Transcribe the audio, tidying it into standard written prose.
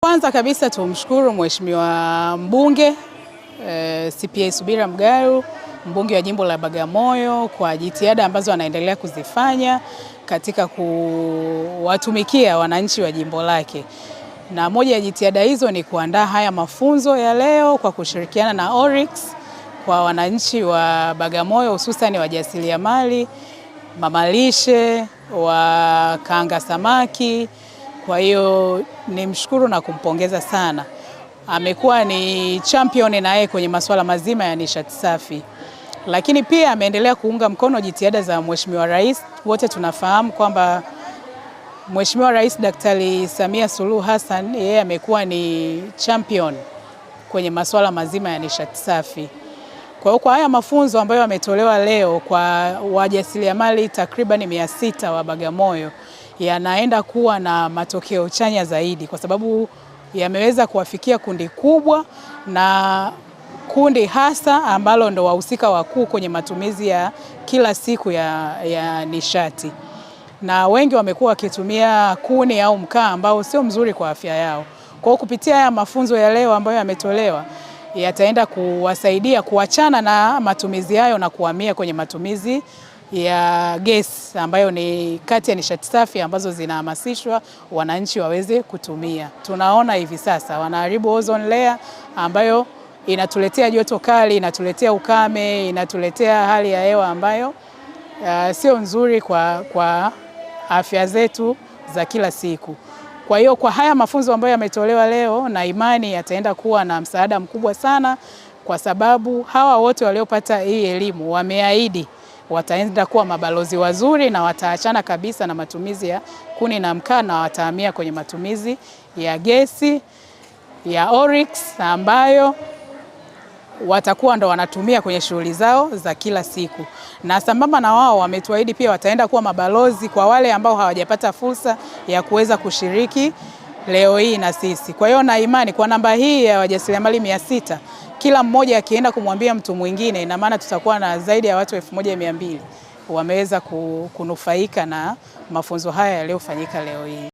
Kwanza kabisa tumshukuru Mheshimiwa mbunge CPA Subira Mgaru, mbunge wa jimbo la Bagamoyo, kwa jitihada ambazo anaendelea kuzifanya katika kuwatumikia wananchi wa jimbo lake. Na moja ya jitihada hizo ni kuandaa haya mafunzo ya leo kwa kushirikiana na Oryx kwa wananchi wa Bagamoyo, hususan wajasiriamali, mamalishe, wakaanga samaki. Kwa hiyo nimshukuru na kumpongeza sana. Amekuwa ni champion na yeye kwenye masuala mazima ya nishati safi. Lakini pia ameendelea kuunga mkono jitihada za Mheshimiwa Rais. Wote tunafahamu kwamba Mheshimiwa Rais Daktari Samia Suluhu Hassan yeye amekuwa ni champion kwenye masuala mazima ya nishati safi. Kwa hiyo kwa haya mafunzo ambayo yametolewa leo kwa wajasiriamali takriban 600 wa Bagamoyo, yanaenda kuwa na matokeo chanya zaidi kwa sababu yameweza kuwafikia kundi kubwa, na kundi hasa ambalo ndo wahusika wakuu kwenye matumizi ya kila siku ya nishati. Na wengi wamekuwa wakitumia kuni au mkaa ambao sio mzuri kwa afya yao. Kwa hiyo kupitia haya mafunzo ya leo ambayo yametolewa, yataenda kuwasaidia kuachana na matumizi hayo na kuhamia kwenye matumizi ya gesi ambayo ni kati ya nishati safi ambazo zinahamasishwa wananchi waweze kutumia. Tunaona hivi sasa wanaharibu ozone layer ambayo inatuletea joto kali, inatuletea ukame, inatuletea hali ya hewa ambayo sio nzuri kwa afya zetu za kila siku. Kwa hiyo kwa haya mafunzo ambayo yametolewa leo, na imani yataenda kuwa na msaada mkubwa sana, kwa sababu hawa wote waliopata hii elimu wameahidi wataenda kuwa mabalozi wazuri na wataachana kabisa na matumizi ya kuni na mkaa na watahamia kwenye matumizi ya gesi ya Oryx ambayo watakuwa ndo wanatumia kwenye shughuli zao za kila siku. Na sambamba na wao wametuahidi pia wataenda kuwa mabalozi kwa wale ambao hawajapata fursa ya kuweza kushiriki leo hii na sisi. Kwa hiyo na imani kwa namba hii ya wajasiriamali 600, kila mmoja akienda kumwambia mtu mwingine, ina maana tutakuwa na zaidi ya watu 1200 wameweza kunufaika na mafunzo haya yaliyofanyika leo hii.